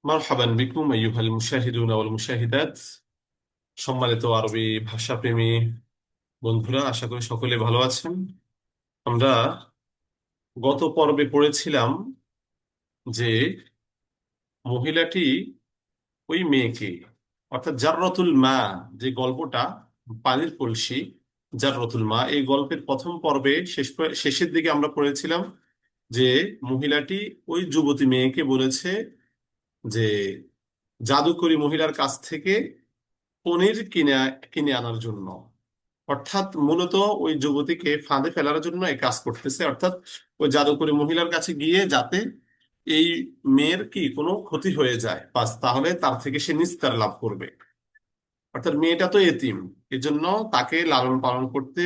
মারহাবান বিকুম আইয়ুহাল মুশাহিদুন ওয়াল মুশাহিদাত। সম্মানিত আরবি ভাষাপ্রেমী বন্ধুরা, আশা করি সকলে ভালো আছেন। আমরা গত পর্বে পড়েছিলাম যে মহিলাটি ওই মেয়েকে, অর্থাৎ জাররাতুল মা, যে গল্পটা, পানির কলসি, জাররাতুল মা, এই গল্পের প্রথম পর্বে শেষের দিকে আমরা পড়েছিলাম যে মহিলাটি ওই যুবতী মেয়েকে বলেছে যে জাদুকরী মহিলার কাছ থেকে পনির কিনে কিনে আনার জন্য। অর্থাৎ মূলত ওই যুবতীকে ফাঁদে ফেলার জন্য এই কাজ করতেছে, অর্থাৎ ওই জাদুকরী মহিলার কাছে গিয়ে যাতে এই মেয়ের কি কোনো ক্ষতি হয়ে যায়, বাস তাহলে তার থেকে সে নিস্তার লাভ করবে। অর্থাৎ মেয়েটা তো এতিম, এজন্য তাকে লালন পালন করতে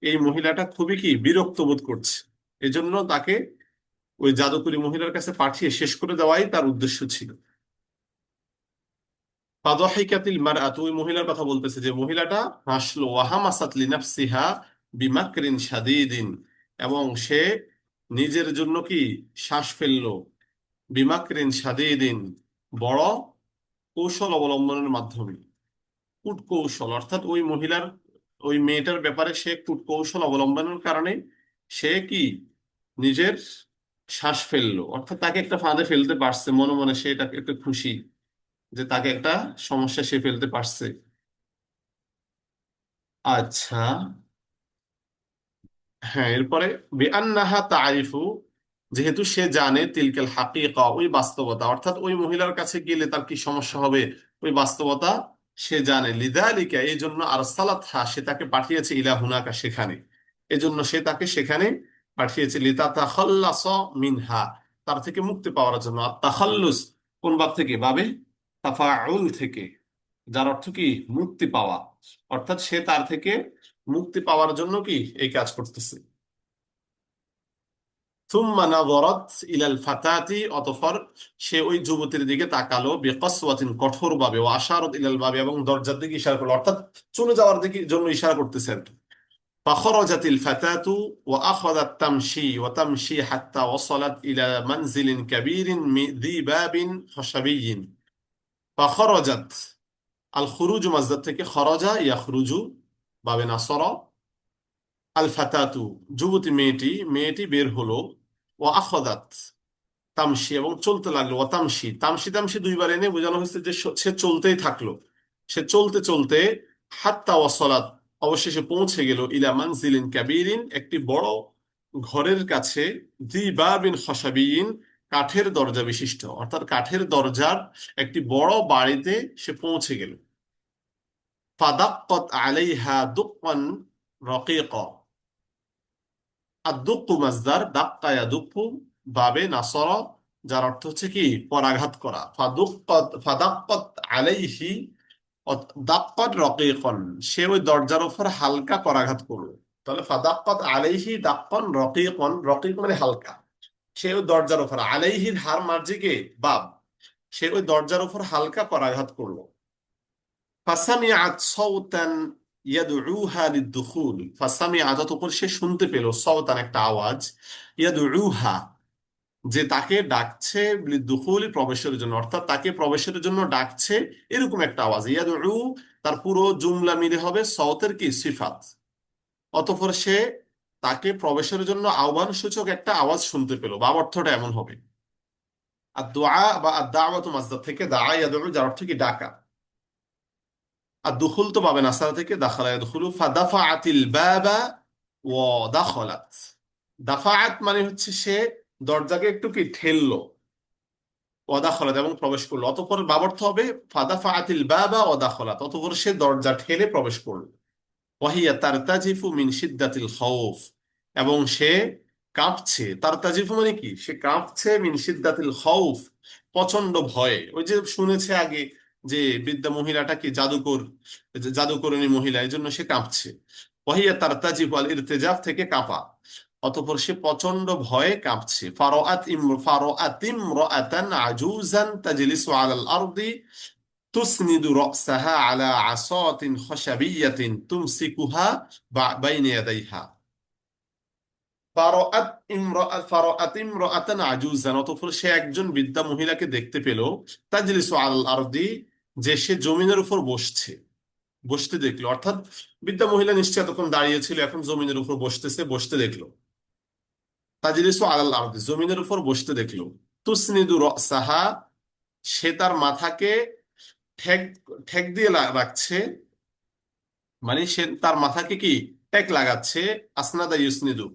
এই মহিলাটা খুবই কি বিরক্ত বোধ করছে। এজন্য তাকে ওই জাদুকরী মহিলার কাছে পাঠিয়ে শেষ করে দেওয়াই তার উদ্দেশ্য ছিল। ফাদহিকাতিল মারআতু, ওই মহিলার কথা বলতেছে যে মহিলাটা হাসলো, ওয়াহামাসাত লিনাফসিহা বিমাকরিন শাদীদিন, এবং সে নিজের জন্য কি শ্বাস ফেললো, বিমাকরিন শাদীদিন, বড় কৌশল অবলম্বনের মাধ্যমে। কূটকৌশল, অর্থাৎ ওই মহিলার, ওই মেয়েটার ব্যাপারে সে কূটকৌশল অবলম্বনের কারণে সে কি নিজের শ্বাস ফেললো, অর্থাৎ তাকে একটা ফাঁদে ফেলতে পারছে। মনে মনে সে এটাকে একটু খুশি যে তাকে একটা সমস্যা সে ফেলতে পারছে। আচ্ছা, হ্যাঁ, এরপরে বিআন্নাহা তারিফু, যেহেতু সে জানে তিলকাল হাকিকা, ওই বাস্তবতা, অর্থাৎ ওই মহিলার কাছে গেলে তার কি সমস্যা হবে, ওই বাস্তবতা সে জানে। লিযালিকা, এই জন্য আরসালাতহা, সে তাকে পাঠিয়েছে ইলা হুনাকা, সেখানে। এজন্য সে তাকে সেখানে পাঠিয়েছে লিতাতাখাল্লাস মিনহা, তার থেকে মুক্তি পাওয়ার জন্য। আর তাখাল্লুস কোন বাব থেকে? বাবে তাফাউল থেকে, যার অর্থ কি মুক্তি পাওয়া। অর্থাৎ সে তার থেকে মুক্তি পাওয়ার জন্য কি এই কাজ করতেছে। সুম্মা নাযারাত ইলাল ফাতাতি, অতঃপর সে ওই যুবতীর দিকে তাকালো, বিকসওয়াতিন, কঠোর ভাবে, ও আশারাত ইলাল বাবি, এবং দরজার দিকে ইশারা করলো, অর্থাৎ চলে যাওয়ার দিকে জন্য ইশারা করতেছে আর কি। ফাখরাজাতিল ফাতাতু ওয়া আখাযাত তামশি ওয়া তামশি হাত্তা ওয়াসালাত ইলা মানজিলিন কাবীরিন যী বাবিন খাশাবিয়্যিন। ফাখরাজাত, আল খুরুজ মাসদার থেকে খরাজা ইয়াখরুজু, বাবে নাসরা, আল ফাতাতু, যুবতী মেয়েটি, মেয়েটি বের হলো। ও আখদাত, তামসি, এবং চলতে লাগলো। ও তামসি, তামসি তামসি দুইবার এনে বোঝানো হয়েছে যে সে চলতেই থাকলো। সে চলতে চলতে হাত্তা ওয়াসলাত, অবশেষে পৌঁছে গেল, ইলা মানজিলিন কাবীরিন, একটি বড় ঘরের কাছে, দি বাবিন খসাবিয়িন, কাঠের দরজা বিশিষ্ট, অর্থাৎ কাঠের দরজার একটি বড় বাড়িতে সে পৌঁছে গেল। ফাদাক্কাত আলাইহা দুক্কান রকিকা, আদুক্কু মাসদার, দাক্কা ইয়াদুক্কু, বাবে নাসরা, যার অর্থ হচ্ছে কি পরাঘাত করা। ফাদাক্কাত আলাইহি, দাক্কাত রকিকান, সে ওই দরজার উপর হালকা করাঘাত করলো। তাহলে ফাদাক্কাত আলাইহি দাক্কান রকিকান, রকিক মানে হালকা। সে ওই দরজার উপর, আলাইহির হার মার্জিকে বাব, সে ওই দরজার উপর হালকা করাঘাত করলো। ফাসামিআত সাওতান ইয়াদউহা লিদ্দুখুল, ফাসামিআত, অতঃপর সে শুনতে পেল, সাওতান একটা আওয়াজ, ইয়াদউহা, যে তাকে ডাকছে, লিদ্দুখুল প্রবেশের জন্য, অর্থাৎ তাকে প্রবেশের জন্য ডাকছে, এরকম একটা আওয়াজ। ইয়াদউ, তার পুরো জুমলা মিলে হবে সাওতের কি সিফাত। অতঃপর সে তাকে প্রবেশের জন্য আহ্বান সূচক একটা আওয়াজ শুনতে পেল, বা অর্থটা এমন হবে। আর দোয়া বা আদ-দাওয়াতু মাসদার থেকে দা ইয়াদউ, যার অর্থ কি ডাকা। আর দুখুল তো পাবেন আসারা থেকে, দাখালা ইয়াদখুলু, ফাদাফাআতিল বাবা ওয়া দাখালাত। দাফাআত মানে হচ্ছে সে দরজাকে একটু কি ঠেললো, ওয়া দাখালাত, এবং প্রবেশ করলো। অতঃপর বাব অর্থ হবে ফাদাফাআতিল বাবা ওয়া দাখালাত, অতঃপর সে দরজা ঠেলে প্রবেশ করলো। ওয়াহিয়া তারতাজিফু মিন শিদ্দাতিল খাউফ, এবং সে কাঁপছে। তারতাজিফু মানে কি, সে কাঁপছে, মিন শিদ্দাতিল খাউফ, প্রচন্ড ভয়ে। ওই যে শুনেছে আগে যে বৃদ্ধা মহিলাটা কি জাদুকর, জাদুকরণী মহিলা, এই জন্য সে কাঁপছে। ওয়াহিয়া তারতাজিফু, আল ইরতেজাফ থেকে কাঁপা, অতঃপর সে প্রচন্ড ভয়ে কাঁপছে। ফারাআত ইমরাআতান আজুজান তাজলিসু আলাল আরদি তুসনিদু রাসাহা আলা আসাতিন খশাবিয়্যাতিন তুমসিকুহা বাইনা ইয়াদাইহা। ফারাআত ফারাআত ইমরাআতান আজুজান, অতঃপর সে একজন বৃদ্ধা মহিলাকে দেখতে পেল, তাজলিসু আলাল আরদি, যে সে জমিনের উপর বসছে, বসতে দেখলো। অর্থাৎ বৃদ্ধা মহিলা নিশ্চয়ই এতক্ষণ দাঁড়িয়ে ছিল, এখন জমিনের উপর বসতেছে, বসতে দেখলো। তাজলিসু আলাল আরদি, জমিনের উপর বসতে দেখলো। তুসনিদু রাসাহা, সে তার মাথাকে ঠেক ঠেক দিয়ে রাখছে, মানে সে তার মাথাকে কি টেক লাগাচ্ছে। আসনাদা ইউসনিদু,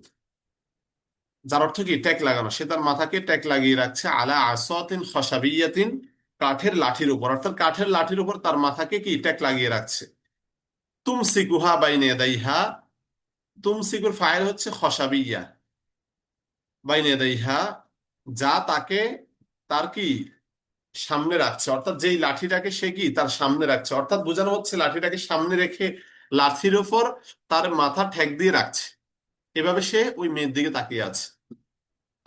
যার অর্থ কি টেক লাগানো, সে তার মাথাকে টেক লাগিয়ে রাখছে আলা আসাতিন খসাবিয়াতিন, কাঠের লাঠির উপর, অর্থাৎ কাঠের লাঠির উপর তার মাথাকে কি টেক লাগিয়ে রাখছে। তুমসিকুহা বাইনে ইয়াদাইহা, তুমসিকুর ফাইল হচ্ছে খসাবিয়া, বাইনে ইয়াদাইহা, যা তাকে তার কি সামনে রাখছে, অর্থাৎ যেই লাঠিটাকে সে কি তার সামনে রাখছে, অর্থাৎ বোঝানো হচ্ছে লাঠিটাকে সামনে রেখে লাঠির উপর তার মাথা ঠেক দিয়ে রাখছে। এভাবে সে ওই মেয়ের দিকে তাকিয়ে আছে।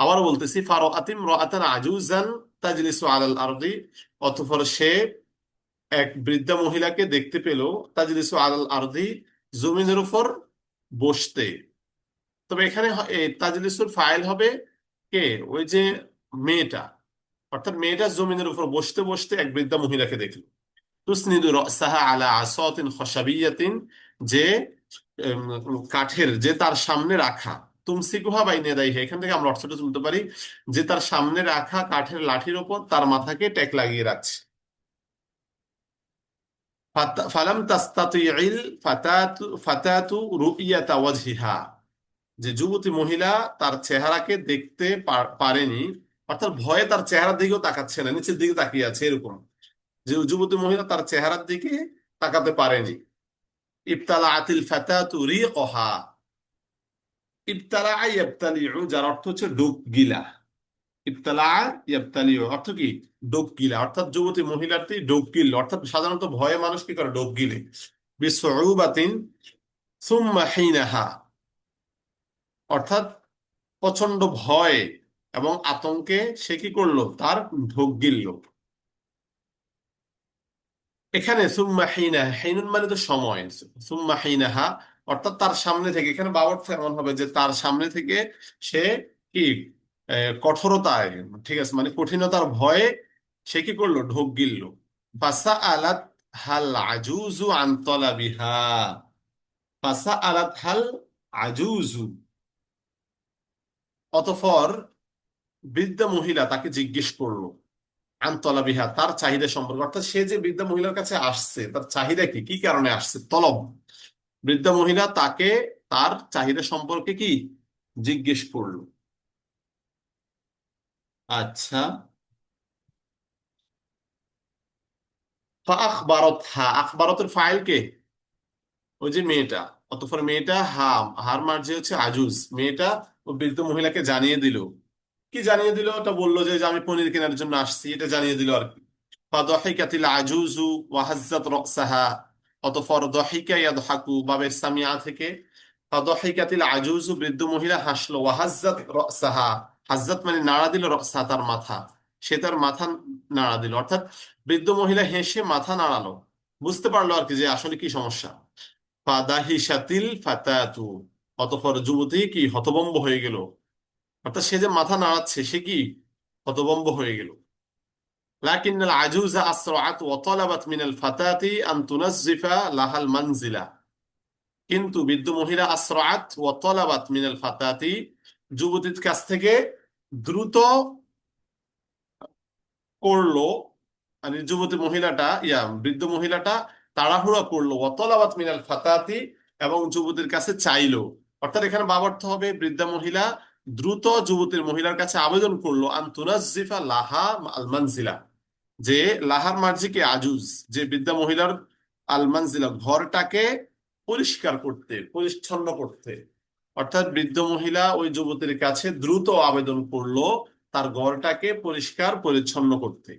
আবার বলতেছি, ফারাআতিম রাআতান আজুজান তাজলিসু আলাল আরদি, অতঃপর সে এক বৃদ্ধা মহিলাকে দেখতে পেল, তাজলিসু আলাল আরদি, জমিনের উপর বসতে। তবে এখানে তাজলিসুর ফাইল হবে কে, ওই যে মেয়েটা, অর্থাৎ মেয়েটা জমিনের উপর বসতে বসতে এক বৃদ্ধা মহিলাকে দেখলো। তুসনিদু রাসাহা আলা আসাতিন খসাবিয়াতিন, যে কাঠের, যে তার সামনে রাখা। তুমসিকুহা বাইনে ইয়াদাইহি, এখান থেকে আমরা অর্থটা তুলতে পারি যে তার সামনে রাখা কাঠের লাঠির উপর তার মাথাকে টেক লাগিয়ে রাখছে। ফালাম তাস্তাতিইল ফাতাতু রুইয়াতা ওয়াজহিহা, যে যুবতী মহিলা তার চেহারাকে দেখতে পারেনি, অর্থাৎ ভয়ে তার চেহারার দিকেও তাকাচ্ছে না, নিচের দিকে তাকিয়ে আছে এরকম, যে যুবতী মহিলা তার চেহারার দিকে তাকাতে পারেনি। ইবতালা আতিল ফাতাতু রিকহা, ইবতালা ইয়াবতালিউ, যার অর্থ হচ্ছে ডোক গিলা। ইবতালা ইয়াবতালিউ অর্থ কি ডোক গিলা, অর্থাৎ যুবতী মহিলাটি ডোক গিল, অর্থাৎ সাধারণত ভয়ে মানুষ কি করে ডোক গিলে। বিসউবাতিন সুম্মা হিনাহা, অর্থাৎ প্রচন্ড ভয় এবং আতঙ্কে সে কি করলো, তার ঢোক গিলল। এখানে সুম্মা হিনা, হিনুন মানে তো সময়, সুম্মা হিনাহা অর্থাৎ তার সামনে থেকে, এখানে বাবার এমন হবে যে তার সামনে থেকে সে কি কঠোরতায়, ঠিক আছে, মানে কঠিনতার ভয়ে সে কি করলো, ঢোক গিলল। ফাসা আলাত হাল আজুজু আন তলাবিহা, ফাসা আলাত হাল আজুজু, অতঃপর বৃদ্ধা মহিলা তাকে জিজ্ঞেস করলো আনতলা বিহা, তার চাহিদা সম্পর্কে, অর্থাৎ সে যে বৃদ্ধা মহিলার কাছে আসছে তার চাহিদা কি, কি কারণে আসছে, তলব। বৃদ্ধা মহিলা তাকে তার চাহিদা সম্পর্কে কি জিজ্ঞেস করলো। আচ্ছা, আখবারতহা, আখবারতের ফাইল কে, ওই যে মেয়েটা, অতঃপর মেয়েটা হার মার্জে হচ্ছে আজুজ, মেয়েটা ও বৃদ্ধ মহিলাকে জানিয়ে দিল। কি জানিয়ে দিল, ওটা বললো যে আমি পনির কেনার জন্য আসছি, এটা জানিয়ে দিল আর কি। ফাদহিকাতিল আজুজু ওয়াহাজ্জাত রাসাহা, অতঃপর দহিকা ইয়াদহাকু বাবের সামিয়া থেকে, ফাদহিকাতিল আজুজু, বৃদ্ধ মহিলা হাসলো, ওয়াহাজ্জাত রাসাহা, হাজ্জাত মানে নাড়া দিল, রাসা তার মাথা, সে তার মাথা নাড়া দিল, অর্থাৎ বৃদ্ধ মহিলা হেসে মাথা নাড়ালো, বুঝতে পারলো আর কি যে আসলে কি সমস্যা। ফাদাহিসাতিল ফাতাতু, অতঃপর যুবতী কি হতভম্ব হয়ে গেল, অর্থাৎ সে যে মাথা নাড়াচ্ছে সে কি হতভম্ব হয়ে গেল। লাকিন আল আজুজা আসরাআত ওয়া তালাবাত মিন আল ফাতাতি আন তুনাজ্জিফা লাহাল মানজিলা, কিন্তু বৃদ্ধ মহিলা আসরাআত ওয়া তালাবাত মিন আল ফাতাতি, যুবতীর কাছ থেকে দ্রুত করলো, মানে যুবতী মহিলাটা বৃদ্ধ মহিলাটা তাড়াহুড়া করলো, ওয়া তালাবাত মিন আল ফাতাতি, এবং যুবতীর কাছে চাইলো, অর্থাৎ এখানে বাবার্থ হবে বৃদ্ধা মহিলা দ্রুত যুবতীর মহিলার কাছে আবেদন করলো আন তুনাজ্জিফা লাহা আল মানজিলা, যে লাহার মার্জিকে আজুজ, যে বৃদ্ধা মহিলার আল মানজিলা ঘরটাকে পরিষ্কার করতে, পরিচ্ছন্ন করতে, অর্থাৎ বৃদ্ধ মহিলা ওই যুবতীর কাছে দ্রুত আবেদন করলো তার ঘরটাকে পরিষ্কার পরিচ্ছন্ন করতে।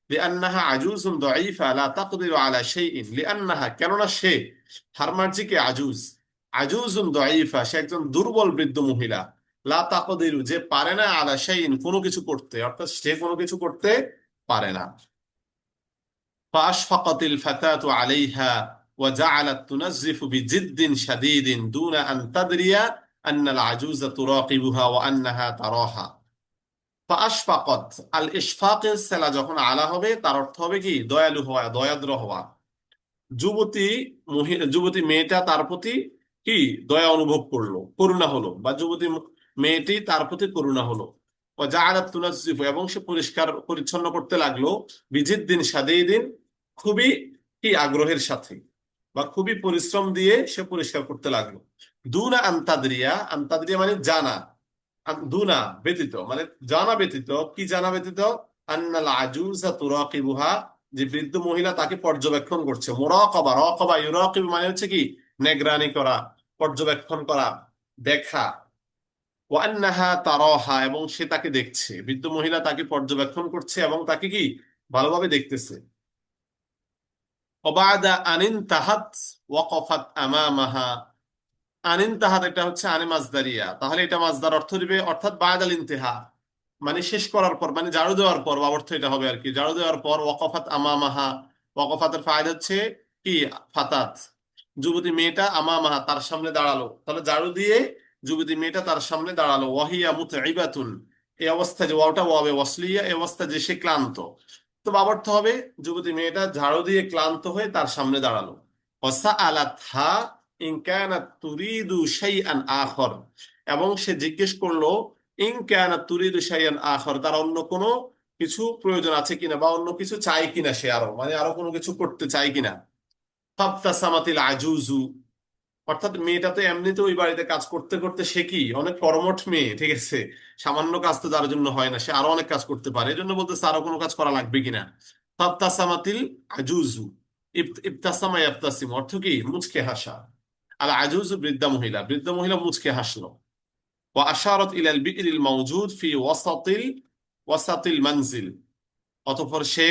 লিআন্নাহা আজুজুন দাঈফা লা তাকদিরু আলা শাইইন, লিআন্নাহা কেননা সে, হারমার্জিকে আজুজ, আজুজুন দাঈফা সে একজন দুর্বল বৃদ্ধ মহিলা, লা তাকদিরু যে পারে না, আলা শাইইন কোনো কিছু করতে, অর্থাৎ সে কোনো কিছু করতে পারে না। فأشفقت الفتاة عليها وجعلت تنزف بجد شديد دون أن تدري আন্নাল আজুজা তুরাকিবুহা ওয়া আন্নাহা তারাহা। ফাআশফাকাত, আল ইশফাকের সেলা যখন আলা হবে তার অর্থ হবে কি দয়ালু হওয়া, দয়াদ্র হওয়া। যুবতী যুবতী মেয়েটা তার প্রতি কি দয়া অনুভব করলো, করুণা হলো, বা মেয়েটি তার প্রতি করুণা হলো। ও জাআলাত তুনাজ্জিফু, এবং সে পরিষ্কার পরিচ্ছন্ন করতে লাগলো, বিজিদ্দিন সাদেইদিন, খুবই কি আগ্রহের সাথে, বা খুবই পরিশ্রম দিয়ে সে পরিষ্কার করতে লাগলো। দুনা আন্তাদরিয়া, আন্তাদরিয়া মানে জানা, দুনা ব্যতীত, মানে জানা ব্যতীত, কি জানা ব্যতীত, আন্নাল আজুজা তুরাকিবুহা, যে বৃদ্ধ মহিলা তাকে পর্যবেক্ষণ করছে। মুরাকাবা, রাকাবা ইউরাকিবু মানে হচ্ছে কি নিগরানি করা, পর্যবেক্ষণ করা, দেখা। ওয়া আন্নাহা তারাহা, এবং সে তাকে দেখছে, বৃদ্ধ মহিলা তাকে পর্যবেক্ষণ করছে এবং তাকে কি ভালোভাবে দেখতেছে। ওবাদা আনিন তাহাত ওয়াকফাত আমামাহা, আনিন তাহাত এটা হচ্ছে আনে মাজদারিয়া, তাহলে এটা মাজদার অর্থ দিবে, অর্থাৎ বাদাল ইন্তেহা, মানে শেষ করার পর, মানে ঝাড়ু দেওয়ার পর, বা অর্থ এটা হবে আর কি, ঝাড়ু দেওয়ার পর। ওয়াকফাত আমামাহা, ওয়াকফাতের ফায়দা হচ্ছে কি ফাতাত, যুবতী মেয়েটা আমামাহা তার সামনে দাঁড়ালো, তাহলে ঝাড়ু দিয়ে যুবতী মেয়েটা তার সামনে দাঁড়ালো। ওয়াহিয়া মুতঈবাতুন, এই অবস্থা যে ওয়াওটা ওয়াবে ওয়াসলিয়া, এই অবস্থা যে সে ক্লান্ত। তো বাবার অর্থ হবে যুবতী মেয়েটা ঝাড়ু দিয়ে ক্লান্ত হয়ে তার সামনে দাঁড়ালো। ওয়াসাআলাতহা ইন কানাত তুরিদু শাইআন আখর, এবং সে জিজ্ঞেস করলো ইন কানাত তুরিদু শাইআন আখর, তার অন্য কোনো কিছু প্রয়োজন আছে কিনা, বা অন্য কিছু চাই কিনা, সে আরো মানে আরো কোনো কিছু করতে চাই কিনা। ফাবতাসামাতিল আজুজু, অর্থাৎ মেয়েটা তো এমনিতে ওই বাড়িতে কাজ করতে করতে সে কি অনেক কর্মঠ মেয়ে, ঠিক আছে, সামান্য কাজ তো তার জন্য হয় না, সে আরো অনেক কাজ করতে পারে, এই জন্য বলতেছে আরো কোনো কাজ করা লাগবে কিনা। ফাবতাসামাতিল আজুজু, ইবতাসামা ইয়াবতাসিম, অর্থ কি মুচকে হাসা। আল আজুজু, বৃদ্ধা মহিলা, বৃদ্ধ মহিলা মুচকে হাসলো। ওয়া আশারাত ইলাল বি'রিল মাওজুদ ফি ওয়াসাতিল মানজিল, অতঃপর সে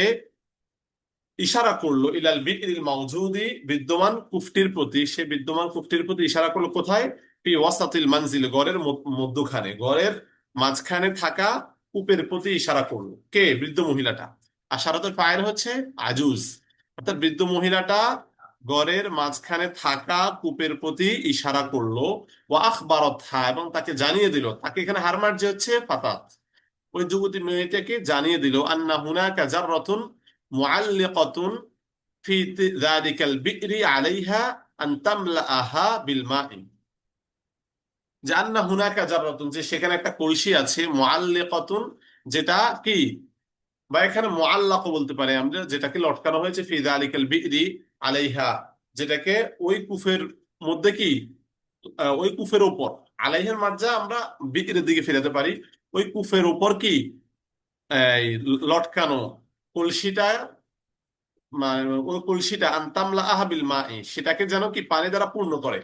ইশারা করলো ইলাল বি'রিল মাওজুদি, বিদ্যমান কূপটির প্রতি, সে বিদ্যমান কূপটির প্রতি ইশারা করলো, কোথায়, ফি ওয়াসাতিল মানজিল, ঘরের মধ্যখানে, ঘরের মাঝখানে থাকা কূপের প্রতি ইশারা করলো, কে, বৃদ্ধ মহিলাটা। আশারাতের ফাইল হচ্ছে আজুজ, অর্থাৎ বৃদ্ধ মহিলাটা ঘরের মাঝখানে থাকা কূপের প্রতি ইশারা করলো। ওয়া আখবারাতহা, এবং তাকে জানিয়ে দিল, তাকে এখানে হারমার যে হচ্ছে ফাতাত, ওই যুবতী মেয়েটাকে জানিয়ে দিল, আন্না হুনাকা জাররাতুন মুআল্লিকাতুন ফি যালিকাল বি'রি আলাইহা আন তামলাআহা বিল মাই, যে আন্না হুনাকা জাররাতুন, যে সেখানে একটা কলসি আছে, মুআল্লিকাতুন, যেটা কি, বা এখানে মুআল্লাকও বলতে পারি আমরা, যেটাকে লটকানো হয়েছে ফি যালিকাল বি'রি আলাইহা, যেটাকে ওই কূপের মধ্যে কি, ওই কূপের উপর, আলাইহার মাঝে আমরা বি'রের দিকে ফেরাতে পারি, ওই কূপের উপর কি এই লটকানো কলসিটা, মানে ওই কলসিটা আনতামলা আহাবিল মা, সেটাকে যেন কি পানি দ্বারা পূর্ণ করে।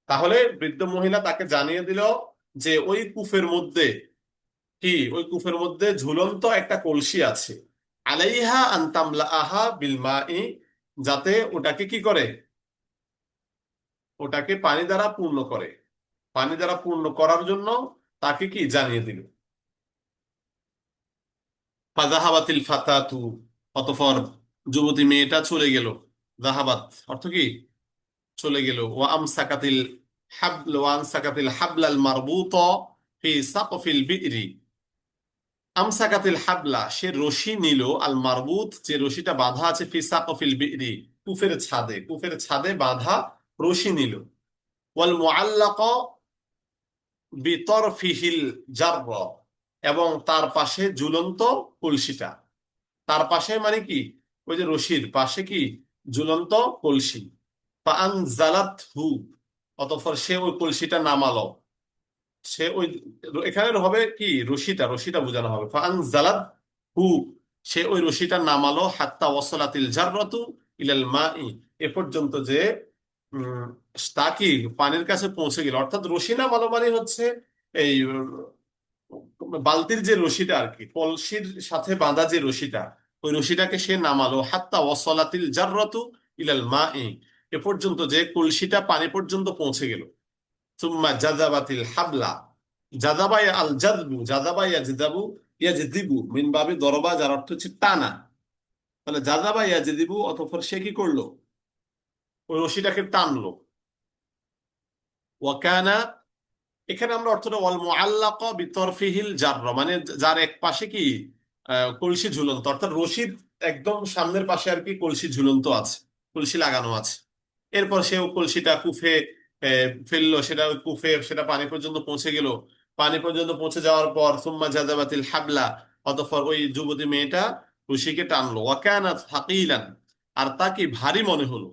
তাহলে বৃদ্ধ মহিলা তাকে জানিয়ে দিল যে ওই কূপের মধ্যে কি, ওই কূপের মধ্যে ঝুলন্ত একটা কলসি আছে, আলাইহা আনতামলা আহা বিল মা, যাতে ওটাকে কি করে, ওটাকে পানি দ্বারা পূর্ণ করে, পানি দ্বারা পূর্ণ করার জন্য তাকে কি জানিয়ে দিল। ফাজাহাবাতিল ফাতাতু, অতঃপর যুবতী মেয়েটা চলে গেল। জাহাবাত অর্থ কি চলে গেল। ওয়া আমসাকাতিল হাবলাল মারবুতা ফি সাকফিল বি'রি, আমসাকাতিল হাবলা, সে রশি নিল, আল মারবুত, যে রশিটা বাঁধা আছে, ফি সাকফিল বি'রি, কূপের ছাদে, কূপের ছাদে বাঁধা রশি নিল। ওয়াল মুআল্লাকা বিতরফিহিল জারর, এবং তার পাশে ঝুলন্ত কলসিটা, তার পাশে মানে কি ওই যে রশির পাশে কি ঝুলন্ত কলসি। ফাআনজালাতহু, অতঃপর সে ওই কলসিটা নামালো, সে ওই, এখানে হবে কি রশিটা, রশিটা বোঝানো হবে, ফাআনজালাত হু, সে ওই রশিটা নামালো, হাত্তা ওয়াসালাতিল জাররাতু ইলাল মাই, এ পর্যন্ত যে উম, তা কি পানির কাছে পৌঁছে গেল। অর্থাৎ রশি নামালো মানে হচ্ছে এই বালতির যে রশিটা আর কি, কলসির সাথে বাঁধা যে রশিটা, ওই রশিটাকে সে নামালো, হাত্তা ওয়াসালাতিল জাররাতু ইলাল মাই, এ পর্যন্ত যে কলসিটা পানি পর্যন্ত পৌঁছে গেল। সুম্মা জাযাবাতিল হাবলা, জাযাবা আল জাযবু, জাযাবা ইয়াজদাবু, ইয়াজদিবু মিন বাবে দরবা, যার অর্থ হচ্ছে টানা, তাহলে জাযাবা ইয়াজদিবু, অতঃপর সে কি করলো, ওই রশিটাকে টানলো। ওয়াকানা এখানে আমরা অর্থটা ওয়াল মুআল্লাকা বিতরফিহিল জাররা, মানে যার এক পাশে কি কলসি ঝুলন্ত, অর্থাৎ রশিদ একদম সামনের পাশে আর কি কলসি ঝুলন্ত আছে, কলসি লাগানো আছে। এরপর সেও কলসিটা কুফে ফেললো, সেটা ওই কুফে সেটা পানি পর্যন্ত পৌঁছে গেল। পানি পর্যন্ত পৌঁছে যাওয়ার পর সুম্মা জাযাবাতিল হাবলা, অতঃপর ওই যুবতী মেয়েটা রশিকে টানলো। ওয়াকানাত থাকিলান, আর তা কি ভারী মনে হলো।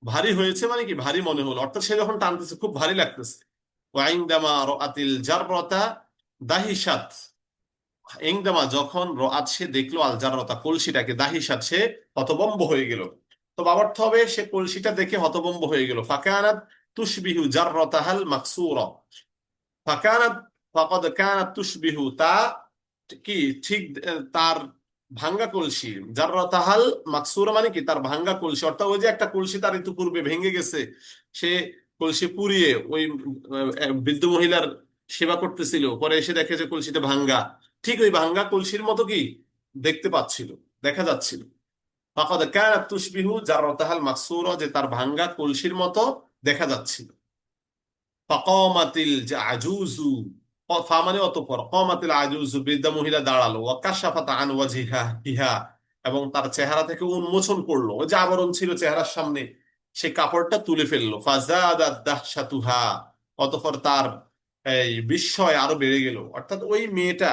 ভারী হয়েছে মানে কি ভারী মনে হলো, অর্থাৎ সে যখন টানতেছে খুব ভারী লাগতেছে। ওয়াইনদামা রাআতিল জাররাতা দাহিসাত, ইনদামা যখন রাআত সে দেখলো আল জাররাতা কলসিটাকে, দাহিসাত সে হতভম্ব হয়ে গেল। তো বাবার্থ হবে সে কলসিটা দেখে হতভম্ব হয়ে গেল। ফাকানাত তুশবিহু জাররাতাহাল মাকসুরা, ফাকানাত ফাকাদ কানাত তুশবিহু তা কি ঠিক তার ভাঙ্গা কলসি, জাররাতাহাল মাকসুরা মানে কি তার ভাঙ্গা কলসি, অর্থাৎ ওই যে একটা কলসি তার ইতিপূর্বে ভেঙে গেছে, সে কলসি পুড়িয়ে ওই বৃদ্ধ মহিলার সেবা করতেছিল, পরে এসে দেখে যে কলসিটা ভাঙ্গা, ঠিক ওই ভাঙ্গা কলসির মতো কি দেখতে পাচ্ছিল, দেখা যাচ্ছিল। ফাকাদ কানাত তুশবিহু জাররাতাহাল মাকসুরা, যে তার ভাঙ্গা কলসির মতো দেখা যাচ্ছিল। ফাকামাতিল আজুজু, ফা মানে অতঃপর, কামাতিল আজুজু বৃদ্ধা মহিলা দাঁড়ালো, ওয়া কাশাফাত আন ওয়াজহিহা ইহা, এবং তার চেহারা থেকে উন্মোচন করলো, ওই যে আবরণ ছিল চেহারার সামনে সে কাপড়টা তুলে ফেললো। ফাজাদাত দাহশাতুহা, অতঃপর তার এই বিস্ময় আরো বেড়ে গেল। অর্থাৎ ওই মেয়েটা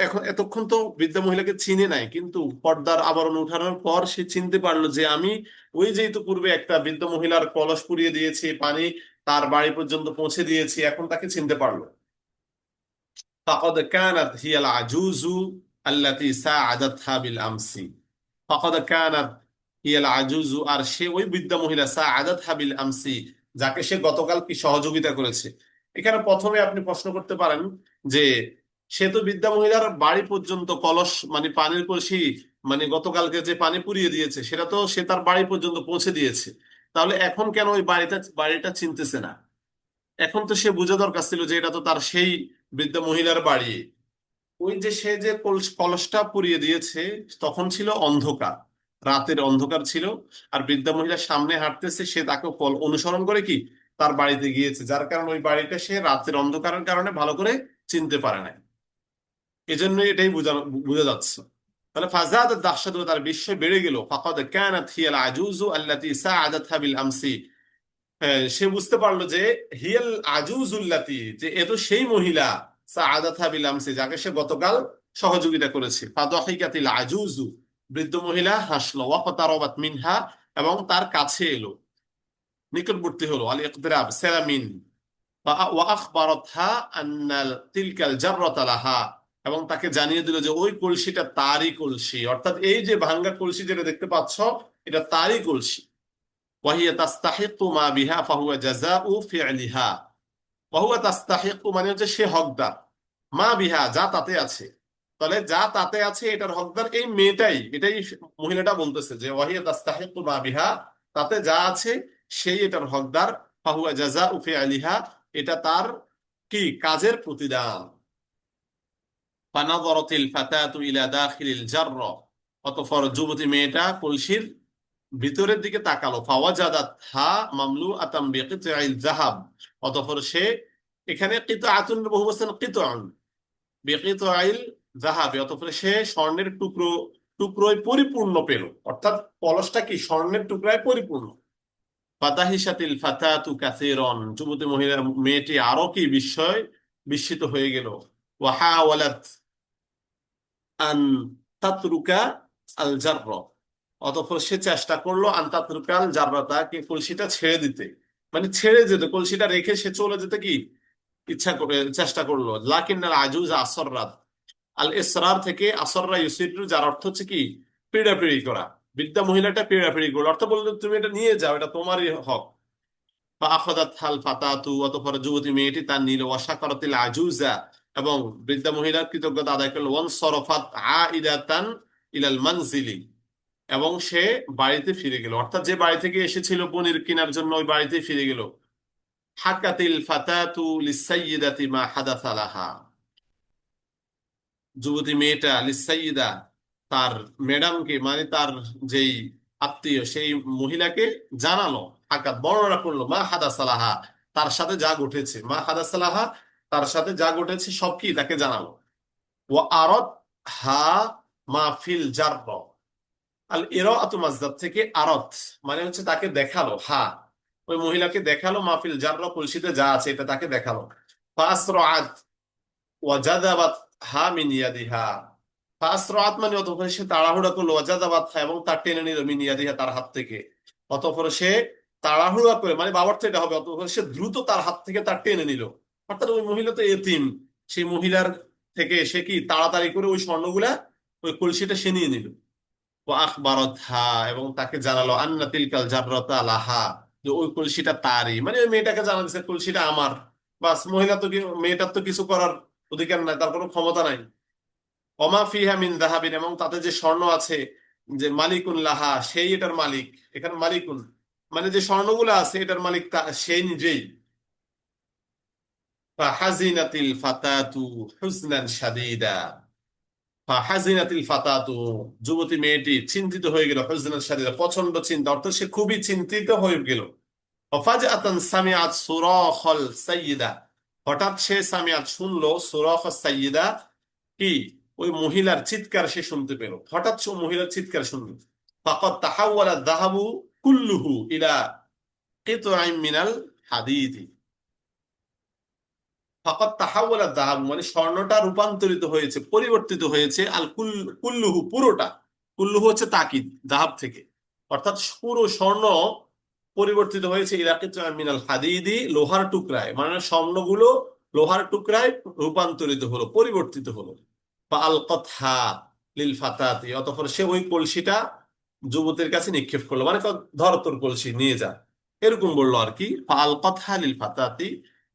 এখন এতক্ষণ তো বৃদ্ধা মহিলাকে চিনে নাই, কিন্তু পর্দার আবরণ উঠানোর পর সে চিনতে পারলো যে আমি ওই যে পূর্বে একটা বৃদ্ধ মহিলার কলস পুড়িয়ে দিয়েছি, পানি তার বাড়ি পর্যন্ত পৌঁছে দিয়েছি, এখন তাকে চিনতে পারলো। ফাকাদ কানাত হিয়াল আজুজু আল্লাতী সাআদাতহা বিল আমসি, ফাকাদ কানাত হিয়াল আজুজু, আর সে ওই বৃদ্ধা মহিলা সাআদাতহা বিল আমসি, যাকে সে গতকাল কি সহযোগিতা করেছে। এখানে প্রথমে আপনি প্রশ্ন করতে পারেন যে সে তো বৃদ্ধা মহিলার বাড়ি পর্যন্ত কলস মানে পানির কলসি, মানে গতকালকে যে পানি পুড়িয়ে দিয়েছে সেটা তো সে তার বাড়ি পর্যন্ত পৌঁছে দিয়েছে, তাহলে এখন কেন ওই বাড়িটা চিনতেছে না। এখন তো সে বোঝা দরকার ছিল যে এটা তো তার সেই বৃদ্ধ মহিলার বাড়ি। ওই যে সে যে কলসটা পুড়িয়ে দিয়েছে তখন ছিল অন্ধকার, রাতের অন্ধকার ছিল, আর বৃদ্ধা মহিলার সামনে হাঁটতেছে, সে তাকে অনুসরণ করে কি তার বাড়িতে গিয়েছে, যার কারণে ওই বাড়িটা সে রাতের অন্ধকারের কারণে ভালো করে চিনতে পারে না। এজন্য এটাই বোঝা যাচ্ছে। তাহলে ফাজাদ দাহশাতু, তার বিস্ময় বেড়ে গেল। ফাকাদ কানাত হিয়াল আজুজু আল্লাতী সাআদাতহা বিল আমসি, সে বুঝতে পারলো যে হিয়াল আজুজুল্লাতি, যে এ তো সেই মহিলা সাআদাতহা বিল আমসি, যাকে সে গতকাল সহযোগিতা করেছে। ফাদাহিকাতিল আজুজু, বৃদ্ধ মহিলা হাসলো। ওয়াকতারাবাত মিনহা, এবং তার কাছে এলো, নিকটবর্তী হলো। আল ইকতিরাব সেরামিন। ওয়া আখবারাতহা আন্নাল তিলকাল জাররাতা লাহা, এবং তাকে জানিয়ে দিল যে ওই কলসিটা তারই কলসি, অর্থাৎ এই যে ভাঙ্গা কলসি যেটা দেখতে পাচ্ছ এটা তারই কলসি। ওয়াহিয়া তাস্তাহিকু মা বিহা ফাহুয়া জাযাউ ফি'লিহা, ওয়াহুয়া তাস্তাহিকু মানে হচ্ছে সে হকদার, মা বিহা যা তাতে আছে। তাহলে যা তাতে আছে এটার হকদার এই মেয়েটাই, এটাই মহিলাটা বলতেছে যে ওয়াহিয়া তাস্তাহিকু মা বিহা, তাতে যা আছে সেই এটার হকদার। ফাহুয়া জাযাউ ফি'লিহা, এটা তার কি কাজের প্রতিদান। ফানাযারাতিল ফাতাতু ইলা দাখিলিল জাররা, অতঃপর যুবতী মেয়েটা কলসির ভিতরের দিকে তাকালো। ফাওয়াজাদাত হা মামলু আতাম বিকিতআইল যাহাব, অতঃপর সে, এখানে কিতআতুন বহুবচন কিতআন, বিকিতআইল যাহাব, অতঃপর সে স্বর্ণের টুকরোয় পরিপূর্ণ পেল, অর্থাৎ কলসটা কি স্বর্ণের টুকরায় পরিপূর্ণ। ফাতাহিশাতিল ফাতাতু কাসীরান, যুবতী মহিলা মেয়েটি আরো কি বিস্মিত হয়ে গেল। ওয়াহাওয়ালাত আন তাতরুকা আল জাররা, অতঃপর সে চেষ্টা করলো আন তাতরুকাল জাররাতা, কে কলসিটা ছেড়ে দিতে, মানে ছেড়ে যেতে, কলসিটা রেখে সে চলে যেতে কি ইচ্ছা করে চেষ্টা করলো। লাকিন্নাল আজুজ আসররাত, আল ইসরার থেকে আসররা ইউসিরু, যার অর্থ হচ্ছে কি পিড়াপিড়ি করা। বৃদ্ধা মহিলাটা পিড়াপিড়ি করলো, অর্থ বললো তুমি এটা নিয়ে যাও, এটা তোমারই হক। ফাআখাযাত হাল ফাতাতু, অতঃপর যুবতী মেয়েটি তার নিল। ওয়াশাকারাতিল আজুজা, এবং বৃদ্ধা মহিলার কৃতজ্ঞতা আদায় করলো। ওয়ানসরাফাত আইদাতান ইলাল মানজিলি, এবং সে বাড়িতে ফিরে গেল, অর্থাৎ যে বাড়ি থেকে এসেছিল পনির কেনার জন্য ওই বাড়িতে ফিরে গেল। হাকাতিল ফাতাতু লিসাইয়্যিদাতি মা হাদাসা লাহা, যুবতী মেয়েটা লিসাইয়্যিদা তার ম্যাডামকে, মানে তার যেই আত্মীয় সেই মহিলাকে জানালো, হাকাত বর্ণনা করলো, মা হাদাসা লাহা তার সাথে যা ঘটেছে, মা হাদাসালাহা, তার সাথে যা ঘটেছে সব কি তাকে জানালো। ও আরত হা মা ফিল জারর, আল ইরাআতু মাসদার থেকে আরত, মানে হচ্ছে তাকে দেখালো, হা ওই মহিলাকে দেখালো, মাহফিল জাররা কলসিতে যা আছে এটা তাকে দেখালো। ফাসরাআত ওয়াজাদাবাত হা মিন ইয়াদিহা, ফাসরাআত মানে অতঃপর সে তাড়াহুড়া করলো, ওয়াজাদাবাত হা এবং তার টেনে নিল, মিন ইয়াদিহা তার হাত থেকে। অতঃপর সে তাড়াহুড়া করে, মানে বাবার তো এটা হবে, অতঃপর সে দ্রুত তার হাত থেকে তার টেনে নিল। অর্থাৎ ওই মহিলা তো এতিম, সেই মহিলার থেকে সে কি তাড়াতাড়ি করে ওই স্বর্ণগুলা, ওই কলসিটা সে নিয়ে নিল। আখবারতহা এবং তাকে জানালো আন্না তিলকাল জাররাতা লাহা, যে ওই কলসিটা তারই, মানে ওই মেয়েটাকে জানা দিচ্ছে কলসিটা আমার। বাস, মহিলা তো মেয়েটার তো কিছু করার অধিকার নাই, তার কোনো ক্ষমতা নাই। ওমা ফিহা মিন যাহাবিন এবং তাতে যে স্বর্ণ আছে, যে মালিকুন লাহা, সেই এটার মালিক। এখানে মালিকুন মানে যে স্বর্ণগুলো আছে এটার মালিক সেই নিজেই। ফাহাজিনাতিল ফাতাতু হুজনান শাদীদা, হাজিনাতিল ফাতাতু, যুবতী মেয়েটি চিন্তিত হয়ে গেল, হুজনান শাদীদা প্রচন্ড চিন্তা, অর্থাৎ সে খুবই চিন্তিত হয়ে গেল। ফাজআতান সামিআত সুরাখাল সাইয়্যিদা, হঠাৎ সে সামিআত শুনলো, সুরাখাস সাইয়্যিদা কি, ওই মহিলার চিৎকার সে শুনতে পেল, হঠাৎ সে মহিলার চিৎকার শুনল। ফাকাদ তাহাওয়ালা যাহাবু কুল্লুহু ইলা কিতআইন মিনাল হাদীদ, ফাকাদ তাহাওয়ালা দাহাব মানে স্বর্ণটা রূপান্তরিত হয়েছে, পরিবর্তিত হয়েছে, আল কুল্লুহু পুরোটা, কুল্লুহু হচ্ছে তাকিদ দাহাব থেকে, অর্থাৎ পুরো স্বর্ণ পরিবর্তিত হয়েছে ইরাকিত মিনাল হাদিদি, লোহার টুকরায়, মানে স্বর্ণগুলো লোহার টুকরায় রূপান্তরিত হলো, পরিবর্তিত হলো। বা আল কথা লিল ফাতাতি, অতঃপর সে ওই কলসিটা যুবতীর কাছে নিক্ষেপ করলো, মানে ধর তোর কলসি নিয়ে যা, এরকম বললো আর কি। আল কথা লিল ফাতাতি,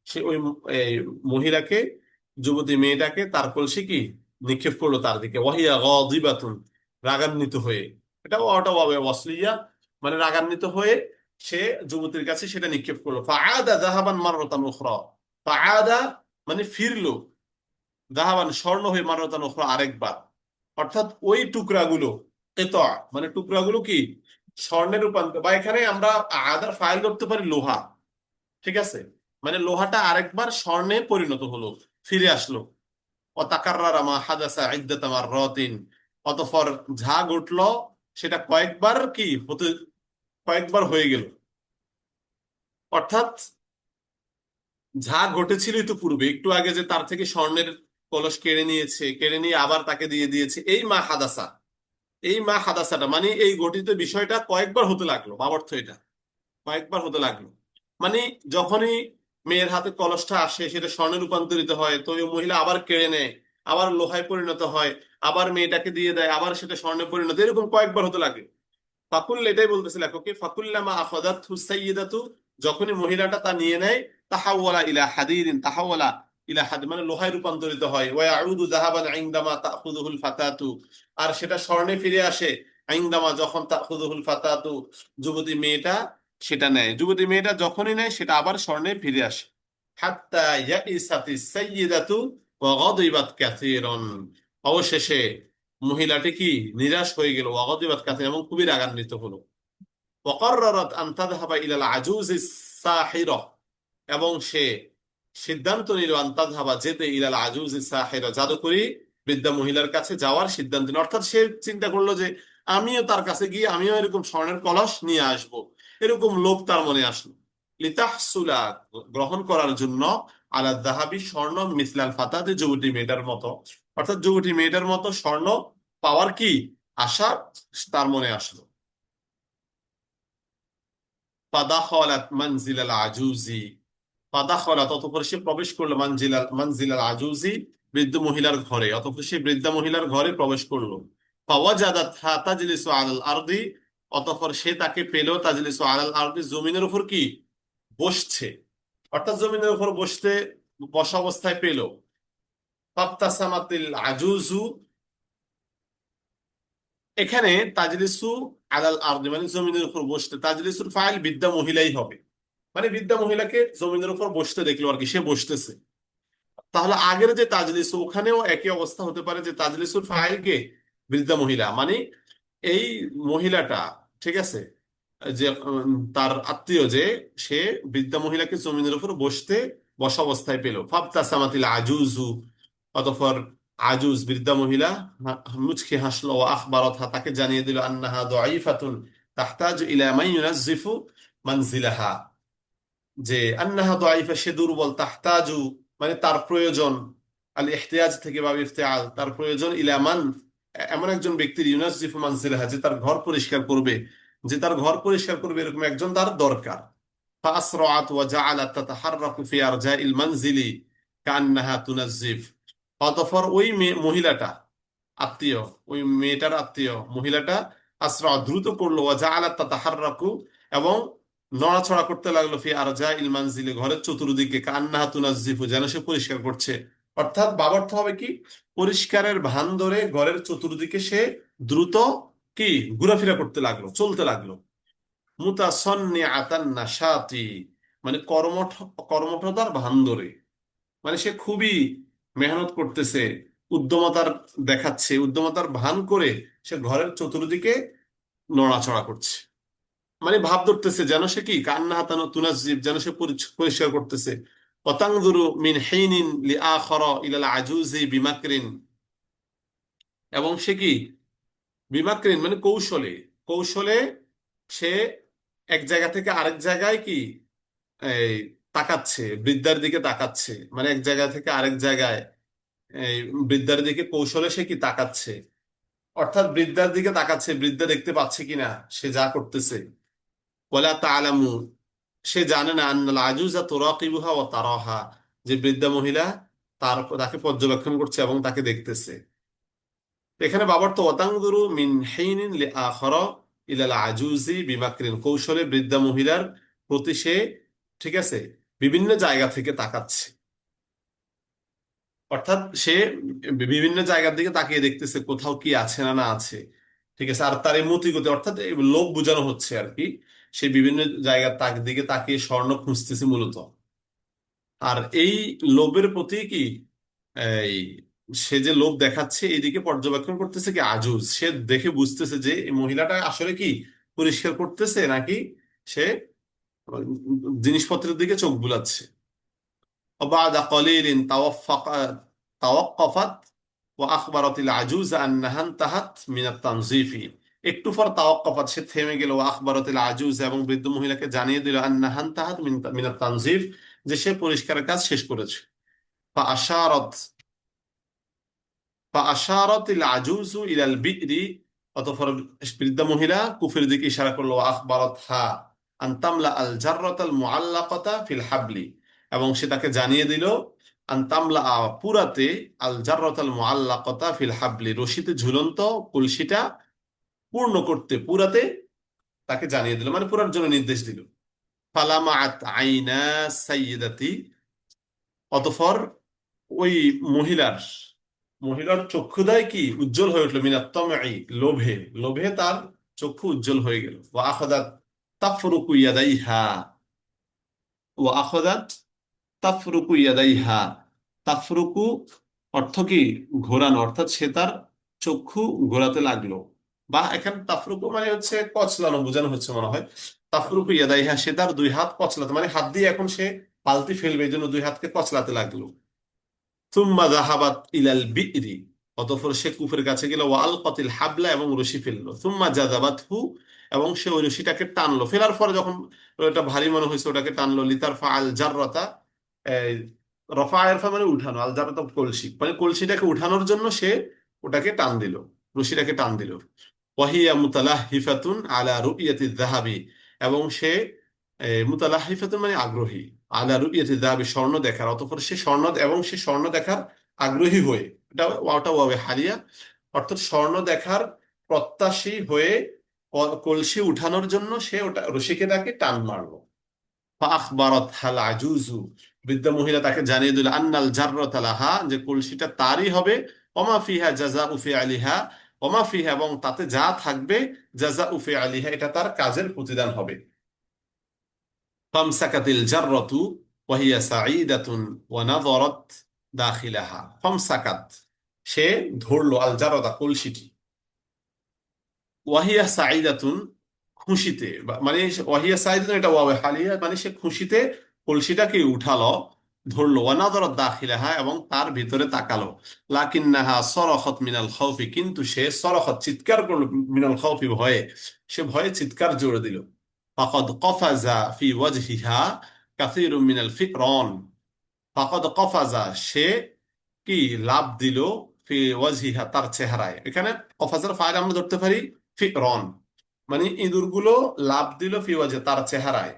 সে ওই এই মহিলাকে, যুবতী মেয়েটাকে তার কলসি কি নিক্ষেপ করলো তার দিকে। ওয়াহিয়া গাদিবাতুন, রাগান্বিত হয়ে, এটা ওটা হবে ওয়াসলিয়া, মানে রাগান্বিত হয়ে সে যুবতীর কাছে সেটা নিক্ষেপ করলো। ফাআদা যাহাবান মাররাতান উখরা, ফাআদা মানে ফিরলো, যাহাবান স্বর্ণ হয়ে মাররাতান উখরা আরেকবার, অর্থাৎ ওই টুকরাগুলো, কেতা মানে টুকরাগুলো কি স্বর্ণের রূপান্তর, বা এখানে আমরা আদার ফাইল করতে পারি লোহা, ঠিক আছে, মানে লোহাটা আরেকবার স্বর্ণে পরিণত হলো, ফিরে আসলো। অতাকাররারা মা হাদাসা ইদ্দাতা মাররাতিন, অতঃপর যা ঘটলো সেটা কয়েকবার কি হতে, কয়েকবার হয়ে গেল, অর্থাৎ যা ঘটেছিল তো পূর্বে একটু আগে, যে তার থেকে স্বর্ণের কলস কেড়ে নিয়েছে, কেড়ে নিয়ে আবার তাকে দিয়ে দিয়েছে, এই মা হাদাসা, এই মা হাদাসাটা মানে এই ঘটিত বিষয়টা কয়েকবার হতে লাগলো, বাবার তো এটা কয়েকবার হতে লাগলো। মানে যখনই মেয়ের হাতে কলসটা আসে সেটা স্বর্ণে রূপান্তরিত হয়, তো ওই মহিলা আবার কেড়ে নেয়, আবার লোহায় পরিণত হয়, আবার মেয়েটাকে দিয়ে দেয়, আবার সেটা স্বর্ণে পরিণত, এরকম কয়েকবার হতে লাগে। ফাকুল এটাই বলতেছে লেখকে, ফাকুল্লামা আখাদাত হুসাইয়্যিদাতু, যখনই মহিলাটা তা নিয়ে নেয়, তাহাওয়ালা ইলা হাদিদিন, তাহাওয়ালা ইলা হাদিদ মানে লোহায় রূপান্তরিত হয়, ওয়া ইয়াউদু যাহাবান ইনদামা তাখুযুহুল ফাতাতু, আর সেটা স্বর্ণে ফিরে আসে, ইনদামা যখন তাখুযুহুল ফাতাতু, যুবতী মেয়েটা সেটা নেয়, যুবতী মেয়েটা যখনই নেয় সেটা আবার স্বর্ণে ফিরে আসে। হাত্তা ইয়াইসাতিস সাইয়্যিদাতু ওয়া গাদিবাত কাসীরান, অবশেষে মহিলাটি কি নিরাশ হয়ে গেল, ওয়াগদিবাত কাসিরান এবং খুবই রাগান্বিত হলো। ওয়াকাররারাত আন তাযহাবা ইলাল আজুজিস সাহিরা, এবং সে সিদ্ধান্ত নিল আন তাযহাবা যেতে, ইলাল আজুজিস সাহিরা জাদুকরী বৃদ্ধা মহিলার কাছে যাওয়ার সিদ্ধান্ত নিল, অর্থাৎ সে চিন্তা করলো যে আমিও তার কাছে গিয়ে আমিও এরকম স্বর্ণের কলস নিয়ে আসব, এরকম লোভ তার মনে আসলো। লিতাহসুলা গ্রহণ করার জন্য, আলা দাহাবি স্বর্ণ, মিসলাল ফাতাতে যুবতী মেয়েটার মতো, অর্থাৎ যুবতী মেয়েটার মতো স্বর্ণ পাওয়ার কি আশা তার মনে আসলো। ফাদাখলাত মানজিলাল আজুজি, ফাদাখলাত অতঃপর সে প্রবেশ করলো, মানজিলাল আজুজি বৃদ্ধ মহিলার ঘরে, অতঃপর সে বৃদ্ধা মহিলার ঘরে প্রবেশ করলো। ফাওয়াজাদাতহা তাজলিসু আলাল আরদি, অতঃপর সে তাকে পেল, তাজলিসু আলাল আরদি জমিনের উপর কি বসছে, অর্থাৎ জমিনের উপর বসা অবস্থায় পেল। ফাবতাসামাতিল আজুজু, এখানে তাজলিসু আলাল আরদি মানে জমিনের উপর বসতে, তাজলিসুর ফাইল বৃদ্ধা মহিলাই হবে, মানে বৃদ্ধা মহিলাকে জমিনের উপর বসতে দেখলো আর কি, সে বসতেছে। তাহলে আগের যে তাজলিসু, ওখানেও একই অবস্থা হতে পারে, যে তাজলিসুর ফাইল কে বৃদ্ধা মহিলা, মানে এই মহিলাটা, ঠিক আছে, যে তার আত্মীয় যে, সে বৃদ্ধা মহিলাকে জমিনের উপর বসা অবস্থায় পেল। ফাবতাসামাতিল আজুজু, অতঃপর আজুজ বৃদ্ধা মহিলা মুচকি হাসলো। ও আখবারাতহা, তাকে জানিয়ে দিল, আন্নাহা দাঈফাতুন তাহতাজু ইলা মান ইউনাজ্জিফু মানজিলাহা, যে আন্নাহা দাঈফা, সে দুর্বল, তাহতাজু মানে তার প্রয়োজন, আল ইহতিয়াজ থেকে বা ইফতিআল, তার প্রয়োজন, ইলামান এমন একজন ব্যক্তির, ইউনাজ্জিফু মানজিলাহা, যে তার ঘর পরিষ্কার করবে, এরকম একজন তার দরকার। فأسرعت وجعلت تتحرك في أرجاء المنزل كأنها تنظف। অতঃপর ওই মহিলাটা, আত্মীয়, ওই মেয়েটার আত্মীয় মহিলাটা, আসরা দ্রুত করলো, ওয়াজাআলাত তাতাহাররাকু, এবং নড়াচড়া করতে লাগলো, ফি আরজা ইল মানজিলি, ঘরের চতুর্দিকে, কান্নাহা তুনাজ্জিফু, যেন সে পরিষ্কার করছে। অর্থাৎ বাবার্থ হবে কি, পরিষ্কারের ভান ধরে ঘরের চতুর্দিকে সে দ্রুত কি ঘোরাফেরা করতে লাগলো, চলতে লাগলো। মুতাসান্নিআতান নাশাতি, মানে কর্মঠতার ভান ধরে, মানে সে খুবই মেহনত করতেছে, উদ্যমতার দেখাচ্ছে, উদ্যমতার ভান করে সে ঘরের চতুর্দিকে নড়াচড়া করছে, মানে ভাব ধরতেছে যেন সে কি, কান্না হাতানো তুনাজিব, যেন সে পরিষ্কার করতেছে। অতাংদুরু মিন হিনিন লিআখরা ইলাল আজুজি বিমাকরিন, এবং সে কি, বিমাকরিন মানে কৌশলে, কৌশলে সে এক জায়গা থেকে আরেক জায়গায় কি, এই তাকাচ্ছে, বৃদ্ধার দিকে তাকাচ্ছে, মানে এক জায়গা থেকে আরেক জায়গায় এই বৃদ্ধার দিকে কৌশলে সে কি তাকাচ্ছে, অর্থাৎ বৃদ্ধার দিকে তাকাচ্ছে, বৃদ্ধা দেখতে পাচ্ছে কিনা সে যা করতেছে। ওয়ালা তাআলামু, সে জানে না, আন্নাল আজুজা তুরাকিবুহা ওয়া তারাহা, যে বৃদ্ধা মহিলা তাকে পর্যবেক্ষণ করছে এবং তাকে দেখতেছে। এখানে বাবার তো ওয়াতাংদুরু মিন হিনিন লিআখরা ইলাল আজুজি বিমাকরিন, কৌশলে বৃদ্ধা মহিলার প্রতি সে, ঠিক আছে, বিভিন্ন জায়গা থেকে তাকাচ্ছে, অর্থাৎ সে বিভিন্ন জায়গার দিকে তাকিয়ে দেখতেছে কোথাও কি আছে না না আছে, ঠিক আছে। আর তার এই মতিগতি, অর্থাৎ এই লোভ বোঝানো হচ্ছে আর কি, সে বিভিন্ন জায়গার দিকে তাকিয়ে স্বর্ণ খুঁজতেছে মূলত। আর এই লোভের প্রতি কি, এই সে যে লোভ দেখাচ্ছে এইদিকে পর্যবেক্ষণ করতেছে কি আজুজ, সে দেখে বুঝতেছে যে এই মহিলাটা আসলে কি পরিষ্কার করতেছে নাকি সে জিনিসপত্রের দিকে চোখ বুলাচ্ছে। وبعد قليل توقفت وأخبرت العجوز أنها انتهت من التنظيف। একটু পর তাওয়াক্কাফাত, সে থেমে গেল, আখবারাতিল আজুজ, এবং বৃদ্ধ মহিলাকে জানিয়ে দিল, আন্নাহা ইনতাহাত মিনাত তানজিফ, যে সে পরিষ্কারের কাজ শেষ করেছে। فأشارت فأشارت العجوز إلى البئر، অতঃপর বৃদ্ধা মহিলা কুফের দিকে ইশারা করলো, আখবারাতহা আন তামলা আল জাররাতাল মুআল্লাকাতা ফিল হাবলি, এবং সে তাকে জানিয়ে দিল, আন তামলা পুরাতে, আল জাররাতাল মুআল্লাকাতা ফিল হাবলি, রশিতে ঝুলন্ত কলসিটা পূর্ণ করতে, পুরাতে তাকে জানিয়ে দিল, মানে পুরার জন্য নির্দেশ দিল। ফালামাআত আইনা সাইয়্যিদাতি, অতঃপর ওই মহিলার মহিলার চক্ষুদায় কি উজ্জ্বল হয়ে উঠলো, মিনাত তামঈ, লোভে, লোভে তার চক্ষু উজ্জ্বল হয়ে গেল। ওয়া আখাযাত তাফরুকু ইয়াদাইহা, ওয়া আখাযাত তাফরুকু ইয়াদাইহা, তাফরুকু অর্থ কি, ঘোরানো, অর্থাৎ সে তার চক্ষু ঘোরাতে লাগলো, বা এখানে তাফরুকু মানে হচ্ছে কচলানো বোঝানো হচ্ছে মনে হয়। তাফরুকু ইয়াদাইহা, সে তার দুই হাত কচলাতে, মানে হাত দিয়ে এখন সে বালতি ফেলবে, এই জন্য দুই হাতকে কচলাতে লাগলো। সুম্মা যাহাবাত ইলাল বি'রি, অতঃপর সে কূপের কাছে গেল, ওয়া আলকাতিল হাবলা, এবং রশি ফেললো। সুম্মা জাযাবাতহু, এবং সে ওই রশিটাকে টানলো, ফেলার পরে যখন ওটা ভারী মনে হয়েছে ওটাকে টানলো। লিতারফা আল জাররাতা, এই রফা আরফা মানে উঠানো, আল জাররাতা কলসি, মানে কলসিটাকে উঠানোর জন্য সে ওটাকে টান দিল, রশিটাকে টান দিল। ওয়াহিয়া মুতালাহিফাতুন আলা রুইয়াতি যাহাবি, এবং সে মুতালাহিফাতুন মানে আগ্রহী, আলা রুইয়াতি যাহাবি, স্বর্ণ দেখার, অতঃপর সে সে স্বর্ণ দেখার আগ্রহী হয়ে, এটা ওয়াটা ওয়াবে হালিয়া, অর্থাৎ স্বর্ণ দেখার প্রত্যাশী হয়ে কলসি উঠানোর জন্য সে ওটা রশিকে তাকে টান মারলো। ফাখবারাত হাল আজুজু, বৃদ্ধা মহিলা তাকে জানিয়ে দিল, আন্নাল জাররাতা লাহা, যে কলসিটা তারই হবে। ওমা ফিহা জাযাউ ফিআলিহা, ওমা ফিহা, এবং তাতে যা থাকবে, জাযাউ ফিআলিহা, এটা তার কাজের প্রতিদান হবে। ফামসাকাতিল জাররাতু ওয়া হিয়া সাঈদাতুন ওয়া নাযারাত দাখিলাহা। ফামসাকাত, সে ধরলো, আল জাররাতা কলসিটি, ওয়া হিয়া সাঈদাতুন, খুশিতে মানে ওয়াহিয়া সাইদুন, এটা ওয়াও হালিয়া, মানে সে খুশিতে কলসিটাকে উঠালো, ধরলো, ওয়ানাদর দাখিলাহা, এবং তার ভিতরে তাকালো, লাকিন্নাহা সরখত মিনাল খাউফি, কিন্তু সে সরখত চিৎকার করলো, মিনাল খাউফি ভয়ে, সে ভয়ে চিৎকার জোরে দিল। ফাকাদ কফাজা ফি ওয়াজহিহা কাসীরুম মিনাল ফিরন, ফাকাদ কফাজা, সে কি লাফ দিল, ফি ওয়াজহিহা, তার চেহারায়। এখানে কফাজার ফাইল আমরা ধরতে পারি ফিরন, মানে ইঁদুরগুলো লাফ দিল ফি ওয়াজহি, তার চেহারায়।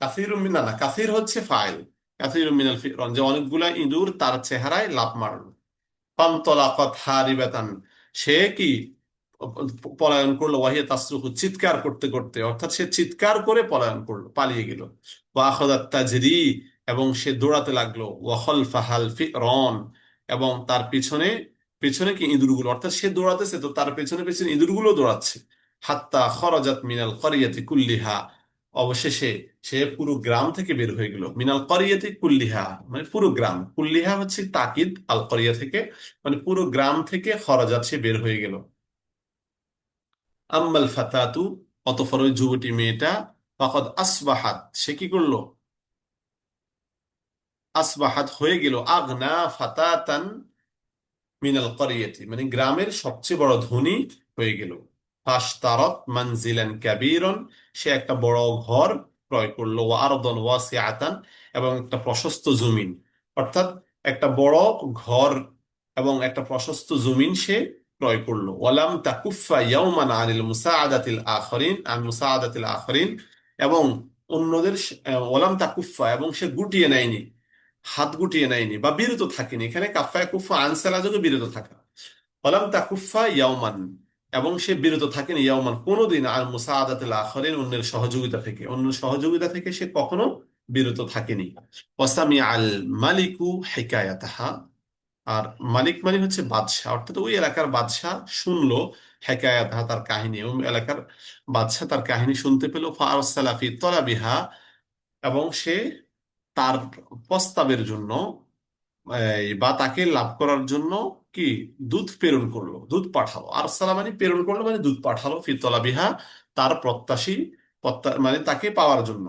কাসীরুম মিনা না, কাসীর হচ্ছে ফাইল, কাসীরুম মিনাল ফিরন, যে অনেকগুলা ইঁদুর তার চেহারায় লাফ মারল। ফানতলাকাত হারিবাতান, সে কি পলায়ন করলো, ওয়াহিয়া তাসরুখু, চিৎকার করতে করতে, অর্থাৎ সে চিৎকার করে পলায়ন করলো, পালিয়ে গেল। ওয়া আখাযাত তাজরি, এবং সে দৌড়াতে লাগলো। ওয়া খালফাহাল ফিরন, এবং তার পিছনে পিছনে কি ইঁদুরগুলো, অর্থাৎ সে দৌড়াতেছে তো তার পেছনে পেছনে ইঁদুরগুলো দৌড়াচ্ছে। হাত্তা খরাজাত মিনাল করিয়াতি কুল্লিহা, অবশেষে সে পুরো গ্রাম থেকে বের হয়ে গেল। মিনাল করিয়াতি কুল্লিহা, মানে পুরো গ্রাম, কুল্লিহা হচ্ছে তাকিদ, আল করিয়া থেকে, মানে পুরো গ্রাম থেকে খরাজাত, সে বের হয়ে গেল। আম্মাল ফাতাতু, অতঃপর ওই যুবতী মেয়েটা, ফাকাদ আসবাহাত, সে কি করলো, আসবাহাত হয়ে গেল, আগনা ফাতাতান মিনাল করিয়াতি, মানে গ্রামের সবচেয়ে বড় ধনী হয়ে গেল। ফাশতারাত মানজিলান কাবীরান, সে একটা বড় ঘর ক্রয় করলো। ওয়া আরদান ওয়াসিআতান, এবং একটা প্রশস্ত জমিন, অর্থাৎ একটা বড় ঘর এবং একটা প্রশস্ত জমিন সে ক্রয় করলো। ওয়ালাম তাকুফা ইয়াওমান আনিল মুসাআদাতিল আখরিন, আন মুসাআদাতিল আখরিন, এবং অন্যদের ওয়ালাম তাকুফা, এবং সে গুটিয়ে নেয়নি, হাত গুটিয়ে নেয়নি বা বিরত থাকেনি। এখানে কাফায় কুফা আনসালা যোগে বিরত থাকা। ওয়ালাম তাকুফা ইয়াওমান, এবং সে বিরত থাকেনি, ইয়াওমান কোনোদিন, আর মুসাআদাতিল আখরিন, অন্যের সহযোগিতা থেকে, অন্য সহযোগিতা থেকে সে কখনো বিরত থাকেনি। ওয়াসামি আল মালিকু হিকায়াতাহা, আর মালিক মানে হচ্ছে বাদশাহ, অর্থাৎ ওই এলাকার বাদশাহ শুনলো হেকায়াতাহা, তার কাহিনী, ওই এলাকার বাদশাহ তার কাহিনী শুনতে পেল। ফাআরসালা ফি তলাবিহা, এবং সে তার প্রস্তাবের জন্য, বা তাকে লাভ করার জন্য কি দূত প্রেরণ করলো, দূত পাঠালো। আরসালা মানে প্রেরণ করলো, মানে দূত পাঠালো, ফি তলাবিহা, তার প্রত্যাশী, মানে তাকে পাওয়ার জন্য।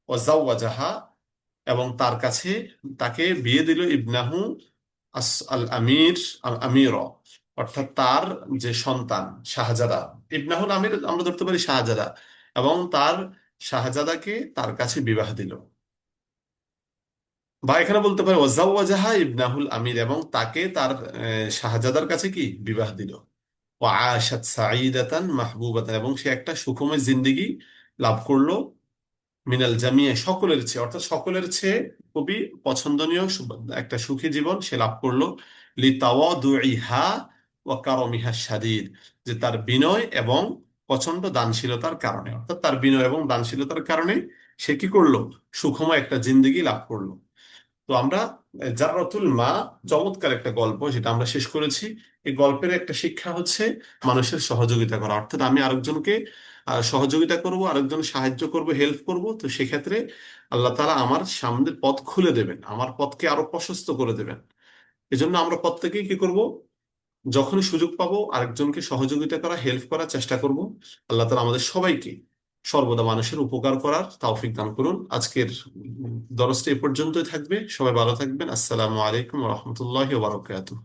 ওয়াজাওয়াজাহা, এবং তার কাছে তাকে বিয়ে দিল, ইবনাহু আল আমির, আল আমির, অর্থাৎ তার যে সন্তান শাহজাদা। ইবনাহুল আমির আমরা ধরতে পারি শাহজাদা, এবং তার শাহজাদাকে তার কাছে বিবাহ দিল। বা এখানে বলতে পারে ওয়াজাহা ইবনাহুল আমির, এবং তাকে তার শাহজাদার কাছে কি বিবাহ দিল। ও আশাত সাঈদাতান মাহবুবাতান, এবং সে একটা সুখময় জিন্দেগি লাভ করলো। মিনাল জামিয়া, সকলের চেয়ে, অর্থাৎ সকলের চেয়ে খুবই পছন্দনীয় একটা সুখী জীবন সে লাভ করলো। লিতাওয়াদুইহা ওয়া কারমিহা শাদীদ, যে তার বিনয় এবং প্রচন্ড দানশীলতার কারণে, অর্থাৎ তার বিনয় এবং দানশীলতার কারণে সে কি করলো, সুখময় একটা জিন্দেগি লাভ করলো। তো আমরা জাররাতুল মা, চমৎকার একটা গল্প, যেটা আমরা শেষ করেছি। এই গল্পের একটা শিক্ষা হচ্ছে মানুষের সহযোগিতা করা, অর্থাৎ আমি আরেকজনকে সহযোগিতা করব, আরেকজন সাহায্য করব, হেল্প করব, তো সেক্ষেত্রে আল্লাহ তাআলা আমার সামনের পথ খুলে দেবেন, আমার পথকে আরো প্রশস্ত করে দেবেন। এজন্য আমরা প্রত্যেকেই কি করব, যখনই সুযোগ পাবো আরেকজনকে সহযোগিতা করা, হেল্প করার চেষ্টা করব। আল্লাহ তাআলা আমাদের সবাইকে সর্বদা মানুষের উপকার করার তৌফিক দান করুন। আজকের দরসটা এ পর্যন্তই থাকবে। সবাই ভালো থাকবেন। আসসালামু আলাইকুম ওয়া রাহমাতুল্লাহি ওয়া বারাকাতুহু।